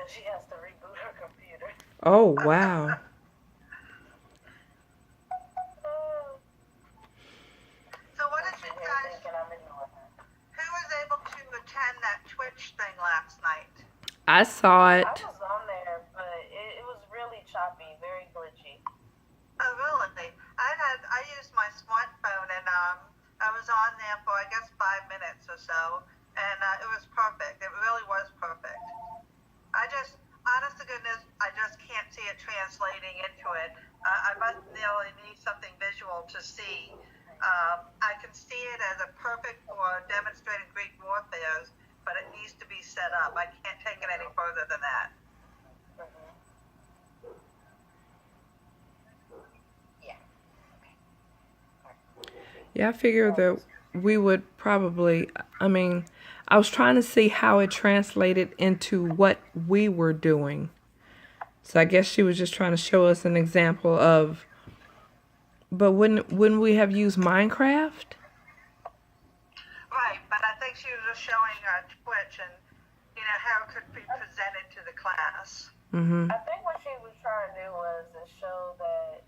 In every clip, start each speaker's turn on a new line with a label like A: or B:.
A: because she has to reboot her computer.
B: Oh, wow.
C: So what did you guys, who was able to attend that Twitch thing last night?
B: I saw
A: I
B: it.
A: was on there, but it was really choppy, very glitchy.
C: Oh, really? I used my smartphone and I was on there for I guess 5 minutes or so, and it was perfect. It really was perfect. I just, honest to goodness, I just can't see it translating into it. I must really need something visual to see. I can see it as a perfect for demonstrating Greek warfare, but it needs to be set up. I can't take it any further than that.
B: Yeah, I figured that we would probably, I was trying to see how it translated into what we were doing. So I guess she was just trying to show us an example of, but wouldn't we have used Minecraft?
C: Right, but I think she was just showing Twitch and, how it could be presented to the class.
B: Mm-hmm.
A: I think what she was trying to do was to show that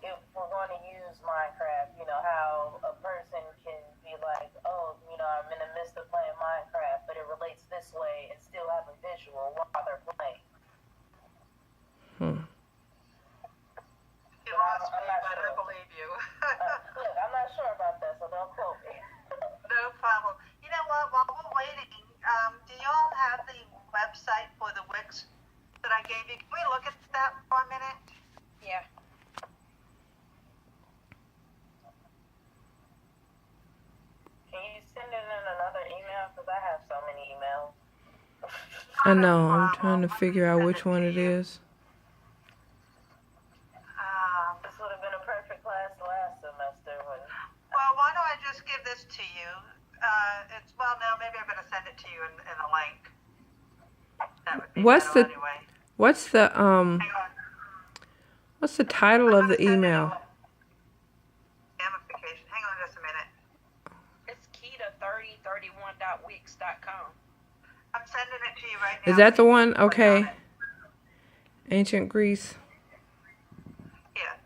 A: if we're going to use Minecraft, how a person can be like, oh, I'm in the midst of playing Minecraft, but it relates this way and still have a visual while they're playing.
C: You lost me, but I believe you.
A: Look, I'm not sure about that, so don't quote me.
C: No problem. You know what? While we're waiting, do you all have the website for the Wix that I gave you? Can we look at that for a minute?
D: Yeah.
A: Can you send it in another email? Because I have so many emails.
B: I know. I'm trying to figure out which one it is.
A: This would have been a perfect class last semester.
C: Well, why don't I just give this to you? No, maybe I better send it to you in a link. That would be better anyway.
B: What's the
C: Hang on.
B: what's the title of the email?
C: Gamification. Hang on just a minute.
D: It's Kita3031.wix.com.
C: I'm sending it to you right now.
B: Is that the one? Okay. Ancient Greece.
C: Yeah.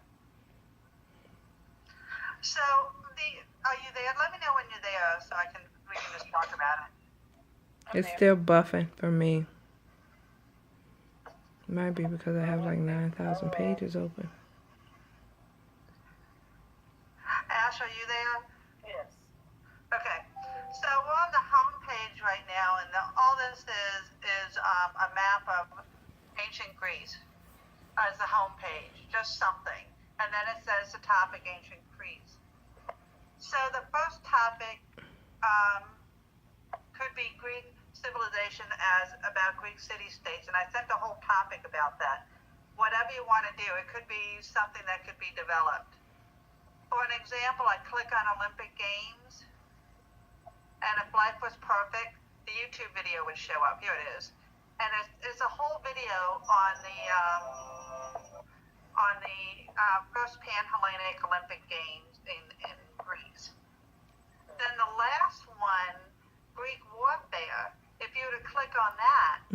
C: So, are you there? Let me know when you're there so we can just talk about it.
B: It's still buffing for me. Might be because I have like 9,000 pages open.
C: Ash, are you there?
A: Yes.
C: Okay. So we're on the home page right now, and all this is a map of ancient Greece as the home page, just something. And then it says the topic, ancient Greece. So the first topic could be Greek civilization as about Greek city-states, and I sent a whole topic about that. Whatever you want to do, it could be something that could be developed. For an example, I click on Olympic Games, and if life was perfect, the YouTube video would show up. Here it is. And it's a whole video on the first Pan-Hellenic Olympic Games in Greece. Then the last one, Greek warfare, if you were to click on that,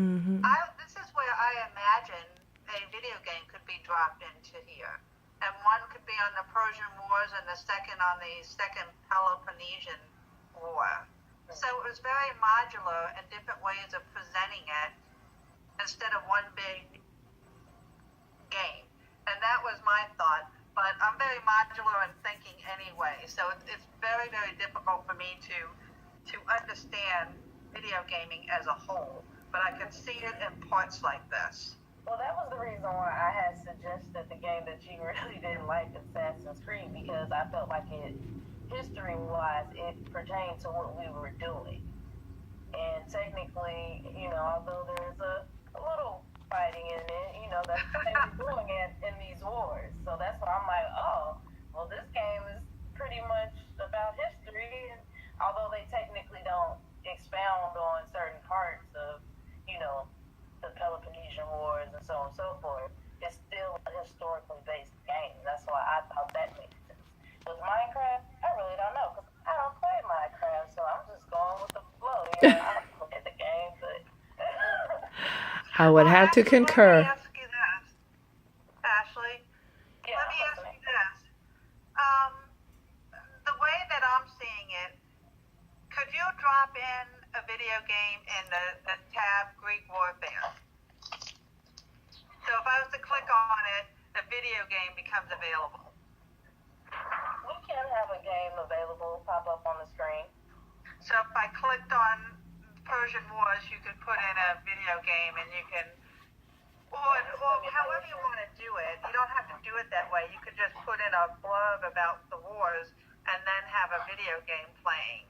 C: this is where I imagine a video game could be dropped into here. And one could be on the Persian Wars and the second on the Second Peloponnesian War. So it was very modular and different ways of presenting it instead of one big game. And that was my thought. But I'm very modular in thinking anyway. So it's very, very difficult for me to understand video gaming as a whole. But I can see it in parts like this.
A: Well, that was the reason why I had suggested the game that you really didn't like, Assassin's Creed, because I felt like history-wise, it pertained to what we were doing. And technically, although there's a little fighting in it, that's what they were doing in these wars. So that's why I'm like, oh, well, this game is pretty much about history. And although they technically don't expound on certain parts of, the Peloponnesian Wars and so on and so forth, it's still a historically based game. That's why I thought that made sense. With Minecraft, I really don't know, because I don't play Minecraft, so I'm just going with the flow. I don't play the game, but
B: I would have to
C: Let me
B: concur.
C: ask you this, Ashley.
A: Yeah,
C: Let me
A: I'm
C: ask
A: listening.
C: you this. Um, the way that I'm seeing it, could you drop in a video game in the tab Greek Warfare? So if I was to click on it, the video game becomes available.
A: We can have a game available pop up on the screen.
C: So if I clicked on Persian Wars, you could put in a video game and you can, or however you want to do it. You don't have to do it that way. You could just put in a blurb about the wars and then have a video game playing.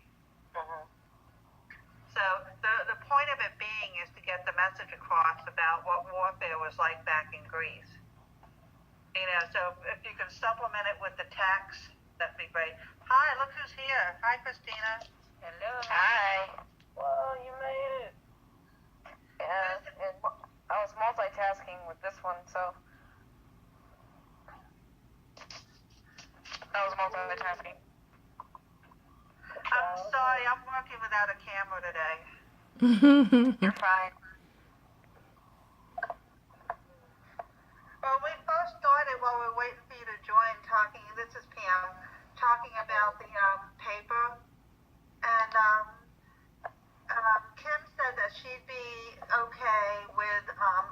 A: Mm-hmm.
C: So the point of it being is to get the message across about what warfare was like back in Greece. You know, so if you can supplement it with the text, that'd be great. Hi, look who's here. Hi, Christina.
D: Hello.
A: Hi. Well, you made it.
D: Yeah, and I was multitasking with this one, so I was multitasking.
C: I'm sorry, I'm working without a camera today.
D: You're fine.
C: Well, we first started while we were waiting for you to join talking, this is Pam, talking about the paper. And Kim said that she'd be okay with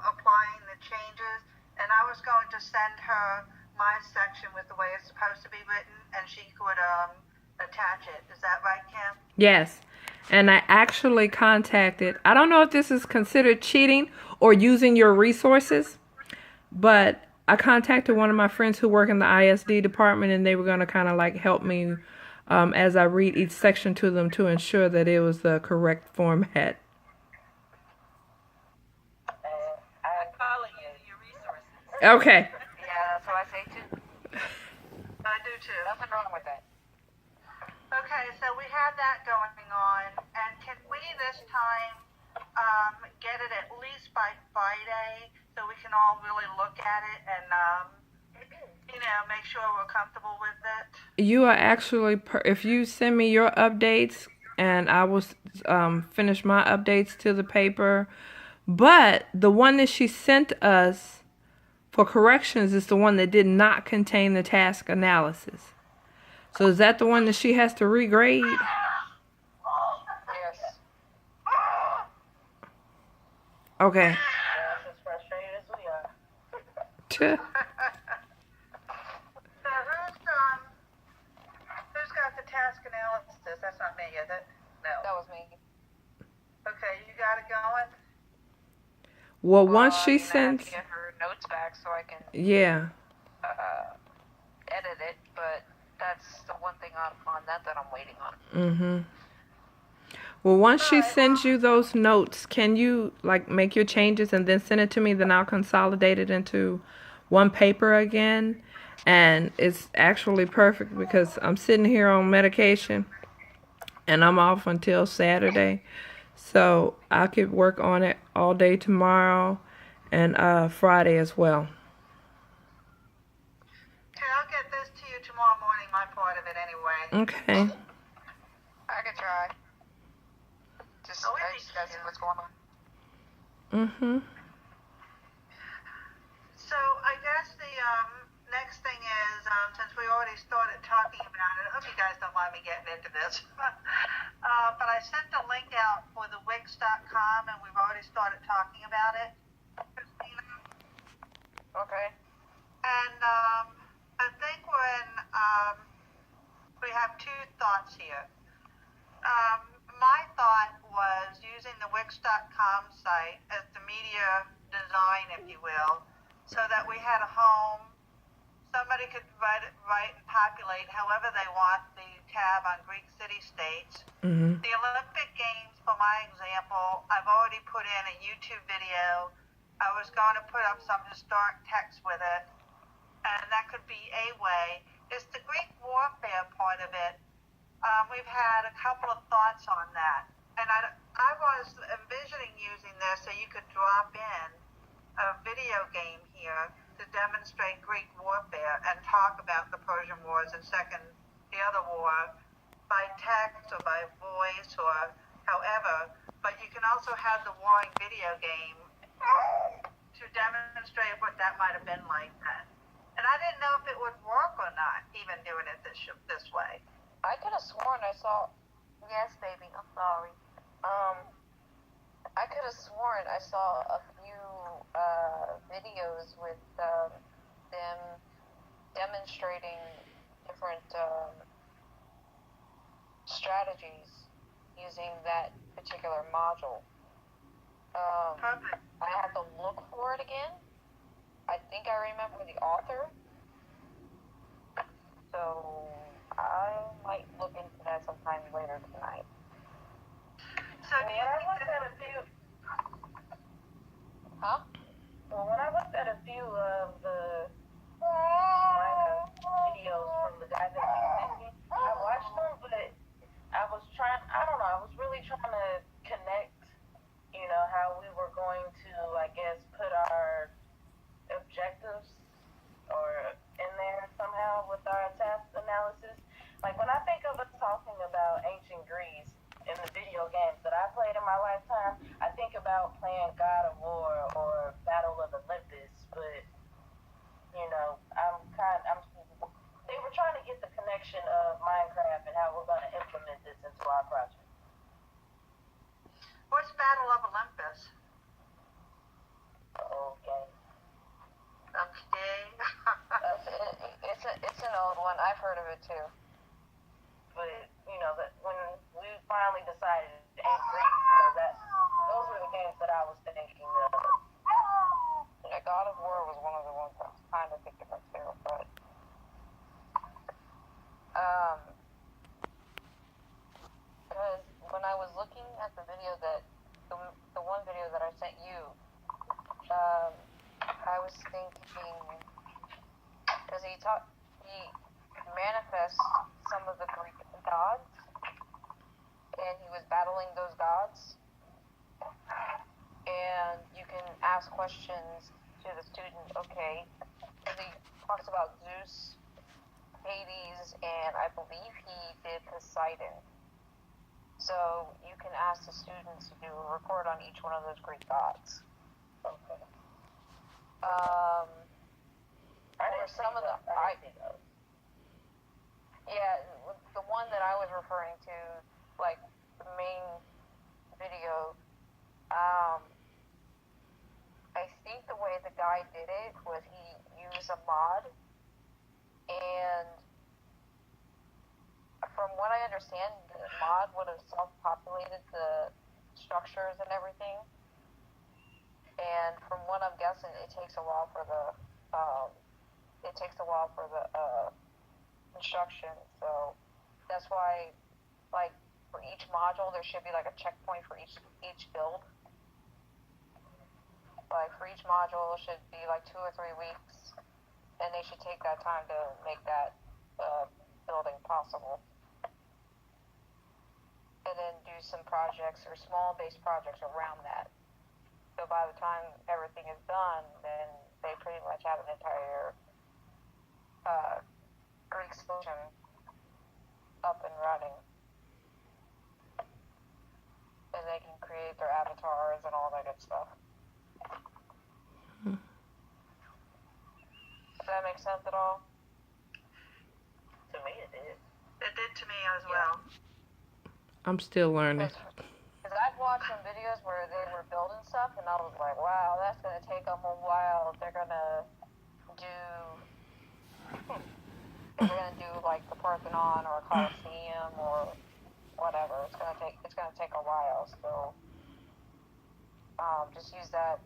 C: applying the changes. And I was going to send her my section with the way it's supposed to be written, and she could attach it. Is that right, Kim?
B: Yes. And I actually contacted, I don't know if this is considered cheating or using your resources, but I contacted one of my friends who work in the ISD department, and they were going to kind of like help me as I read each section to them to ensure that it was the correct format.
D: I follow you, your resources.
B: Okay.
D: Yeah, that's what I say too.
C: I do too.
D: Nothing wrong with that.
C: Okay, so we have that going on, and can we this time get it at least by Friday so we can all really look at it and make sure we're comfortable with it?
B: You are actually, if you send me your updates, and I will finish my updates to the paper. But the one that she sent us for corrections is the one that did not contain the task analysis. So is that the one that she has to regrade?
D: Yes.
B: Okay.
A: Just as frustrated as we are.
B: Tuh.
C: So who's got the task analysis? That's not me, is it? No.
D: That was me.
C: Okay, you got it going?
B: Well, once
D: I
B: she
D: mean, I have
B: sends,
D: to get her notes back so I can
B: yeah.
D: edit it, but that's the one thing on that I'm waiting on.
B: Mhm. Well, once she sends you those notes, can you like make your changes and then send it to me? Then I'll consolidate it into one paper again. And it's actually perfect because I'm sitting here on medication and I'm off until Saturday. So I could work on it all day tomorrow and Friday as well.
C: Okay, I'll get this to you tomorrow morning, my part of it anyway.
B: Okay.
D: I can try. Just,
C: Oh,
D: I just gotta see what's going on.
B: Mhm.
C: So I guess the next thing is, since we already started talking about it, I hope you guys don't mind me getting into this, but I sent the link out for the Wix.com, and we've already started talking about it, Christina.
D: Okay.
C: And I think we have two thoughts here. My thought was using the Wix.com site as the media design, if you will, so that we had a home. Somebody could write and populate however they want the tab on Greek city-states.
B: Mhm.
C: The Olympic Games, for my example, I've already put in a YouTube video. I was going to put up some historic text with it, and that could be a way. It's the Greek warfare part of it. We've had a couple of thoughts on that, and I was envisioning using this so you could drop in a video game here to demonstrate Greek warfare and talk about the Persian Wars and the other war by text or by voice or however. But you can also have the warring video game to demonstrate what that might have been like then. And I didn't know if it would work or not, even doing it this way.
D: I could have sworn I saw. Yes, baby. I'm sorry. I could have sworn I saw a few videos with them demonstrating different strategies using that particular module.
C: Perfect.
D: I have to look for it again. I think I remember the author. So I might look into that sometime later tonight.
C: So do you
A: When I
C: think
A: looked
C: that,
A: at a few,
D: Huh?
A: well, when I looked at a few of the videos from the guy that you sent me, I watched them, but I was trying, I don't know, I was really trying to connect, you know, how we were going to, I guess, put our objectives or in there somehow with our task analysis. Like when I think of us talking about ancient Greece in the video games that I played in my lifetime, I think about playing God of War or Battle of Olympus, but you know, they were trying to get the connection of Minecraft and how we're going to implement this into our project.
C: what's Battle of Olympus?
A: Okay.
C: Okay.
D: It's an old one. I've heard of it too.
A: But you know that when we finally decided and Greek, you know, that those were the games that I was thinking of.
D: Yeah, God of War was one of the ones I was kind of thinking of too, but because when I was looking at the video that the one video that I sent you, I was thinking because he manifests some of the Greek gods, and he was battling those gods, and you can ask questions to the student. Okay, because he talks about Zeus, Hades, and I believe he did Poseidon. So you can ask the students to do a report on each one of those Greek gods.
A: Okay.
D: Or some of the the one that I was referring to, like the main video. I think the way the guy did it was he used a mod, and from what I understand, the mod would have self-populated the structures and everything. And from what I'm guessing, it takes a while for the instruction. So that's why, like, for each module, there should be like a checkpoint for each build. Like for each module, it should be like 2 or 3 weeks, and they should take that time to make that building possible. And then do some projects or small base projects around that. So by the time everything is done, then they pretty much have an entire Greek solution up and running. And they can create their avatars and all that good stuff. Does that make sense at all?
A: To me, it did.
C: It did to me as well.
B: I'm still learning.
D: Because I've watched some videos where they were building stuff, and I was like, wow, that's going to take them a while. They're going to do like the Parthenon or a Colosseum or whatever. It's going to take a while. So just use that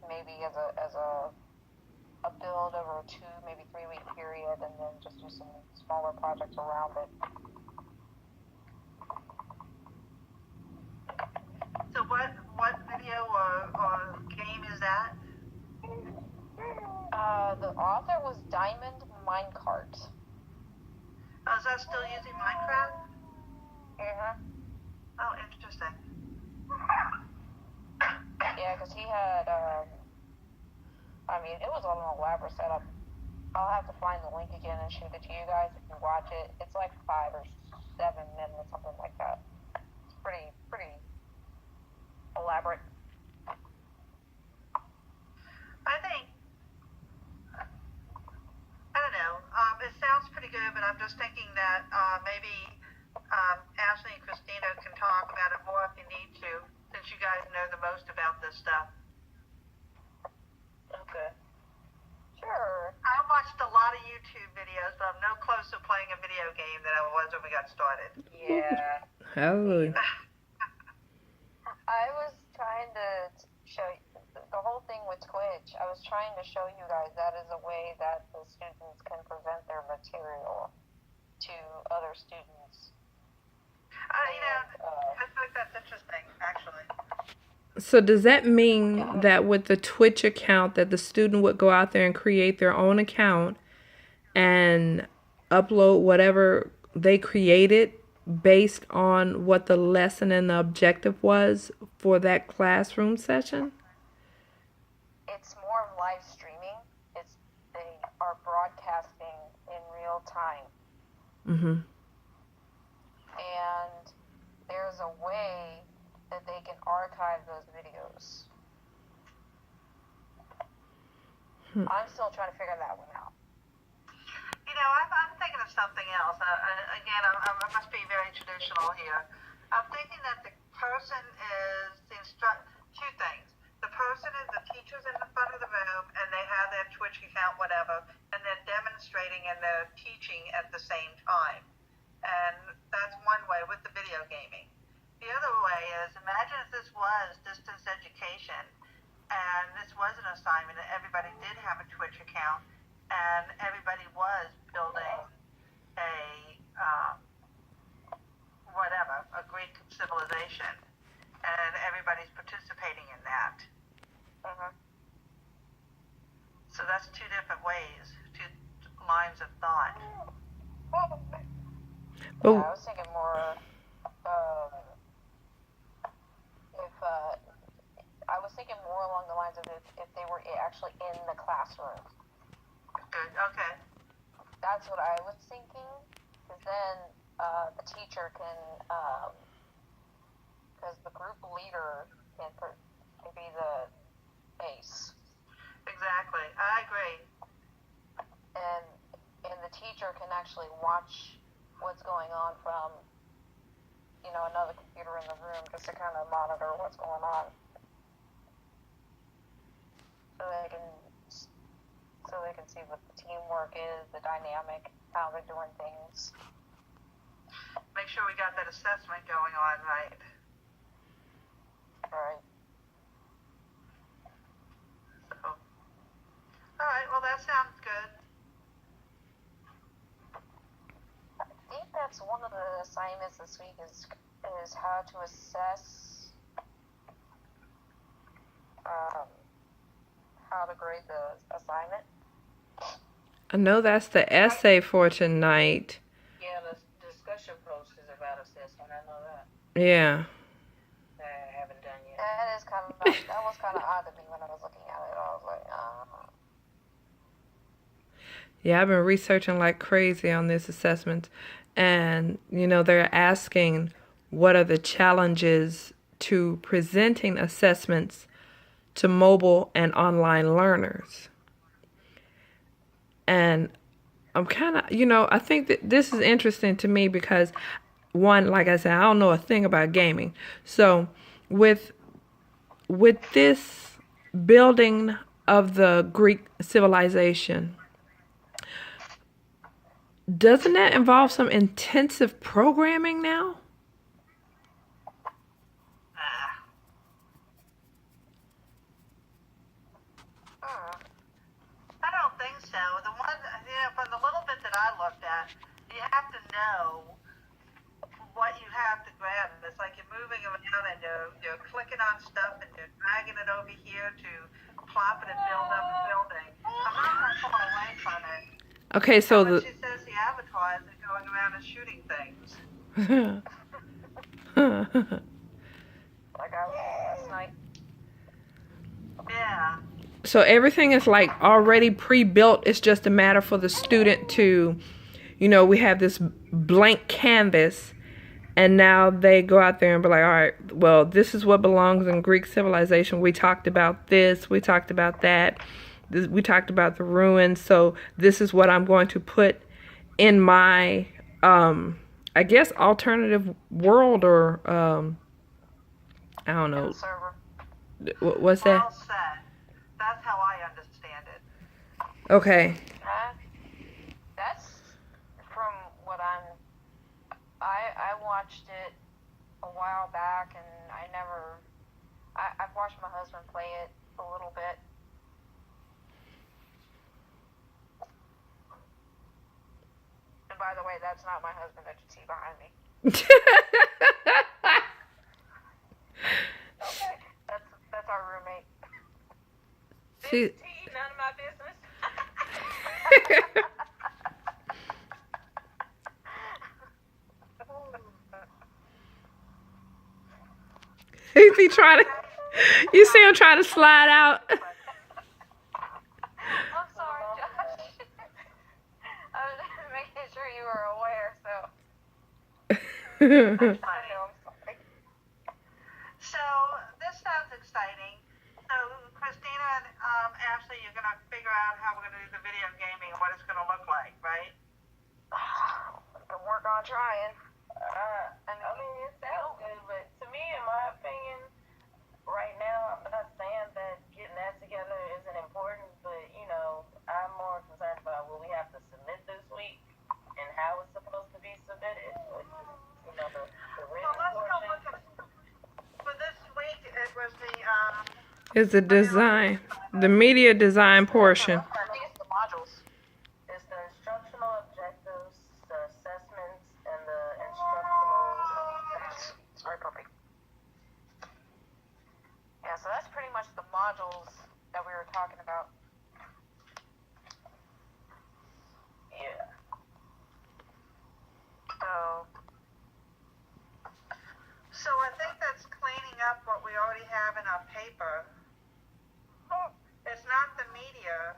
D: maybe as a build over a 2, maybe 3 week period, and then just do some smaller projects around it.
C: So what video or game is that?
D: The author was Diamond Minecart.
C: Oh, is that still using Minecraft?
D: Mm-hmm.
C: Oh, interesting.
D: Yeah, because he had, it was an elaborate setup. I'll have to find the link again and shoot it to you guys if you watch it. It's like 5 or 7 minutes, something like that. It's pretty elaborate.
C: maybe Ashley and Christina can talk about it more if you need to, since you guys know the most about this stuff.
A: Okay.
D: Sure.
C: I watched a lot of YouTube videos, but I'm no closer playing a video game than I was when we got started.
A: Yeah.
B: Hallelujah.
D: I was trying to show you the whole thing with Twitch. I was trying to show you guys that is a way that the students can present their material to other students.
C: I think that's interesting, actually.
B: So does that mean that with the Twitch account that the student would go out there and create their own account and upload whatever they created based on what the lesson and the objective was for that classroom session?
D: It's more of live streaming. They are broadcasting in real time.
B: Mm-hmm.
D: And there's a way that they can archive those videos. I'm still trying to figure that one out.
C: I'm thinking of something else. Again, I must be very traditional here. I'm thinking that the person is two things. The person is the teacher's in the front of the room, and they have their Twitch account, whatever, and they're demonstrating and they're teaching at the same time. And that's one way with the video gaming. The other way is, imagine if this was distance education, and this was an assignment, and everybody did have a Twitch account, and everybody was building a Greek civilization, and everybody's participating in that.
D: Mm-hmm.
C: So that's two different ways, two lines of thought.
B: But
D: I was thinking more I was thinking more along the lines of if they were actually in the classroom.
C: Good. Okay.
D: That's what I was thinking, because then the teacher can, because the group leader can be the ace.
C: Exactly. I agree.
D: And the teacher can actually watch what's going on from, another computer in the room, just to kind of monitor what's going on. So they can see what the teamwork is, the dynamic, how they're doing things.
C: Make sure we got that assessment going on right.
D: Right.
C: So, all right. Well, that sounds good.
D: I think that's one of the assignments this week is how to assess how to grade the assignment.
B: I know that's the essay for tonight.
A: Yeah, the discussion post is about assessment. I know that.
B: Yeah.
A: I haven't done yet.
D: That was kind of odd to me when I was looking at it. I was like,
B: Yeah, I've been researching like crazy on this assessment. And, they're asking what are the challenges to presenting assessments to mobile and online learners. And I'm kind of, I think that this is interesting to me because, one, like I said, I don't know a thing about gaming. So with this building of the Greek civilization, doesn't that involve some intensive programming now?
C: I don't think so. The one, from the little bit that I looked at, you have to know what you have to grab. It's like you're moving around and you're clicking on stuff and you're dragging it over here to plop it and build up a building. I'm not going to pull away from it.
B: Okay, so
C: She says the avatars are going around and shooting things.
D: like I was last night.
C: Yeah.
B: So everything is like already pre-built. It's just a matter for the student to, we have this blank canvas, and now they go out there and be like, all right, well, this is what belongs in Greek civilization. We talked about this. We talked about that. We talked about the ruins. So this is what I'm going to put in my I guess alternative world or I don't
D: In
B: know.
D: the server.
B: What's that?
C: Well said. That's how I understand it.
B: Okay.
D: That's from what I watched it a while back, and I've watched my husband play it a little bit. And by the way, that's not my husband that you see behind me. Okay. That's our roommate.
B: See,
A: None of my business.
B: he be trying to. You see him trying to slide out.
D: I'm sorry, Josh. I was making sure you were aware, so. I know, I'm sorry.
C: So this sounds exciting. So Christina and Ashley, you're gonna figure out how we're gonna do the video gaming and what it's gonna look like, right?
D: Can work on trying.
A: I mean, it sounds good, but to me, in my opinion, right now, I'm not saying that getting that together isn't important, but, you know, I'm more concerned about what we have to submit this week and how it's supposed to be submitted, which is, you know, the written
C: Well, let's go
A: portion.
C: look at, for this week, it was the,
B: It's the design, the media design portion.
D: I think it's the modules.
A: It's the instructional objectives, the assessments, and the instructional.
D: Sorry, puppy. Yeah, so that's pretty much the modules that we were talking about.
A: Yeah.
C: so I think that's cleaning up what we already have in our paper. It's not the media,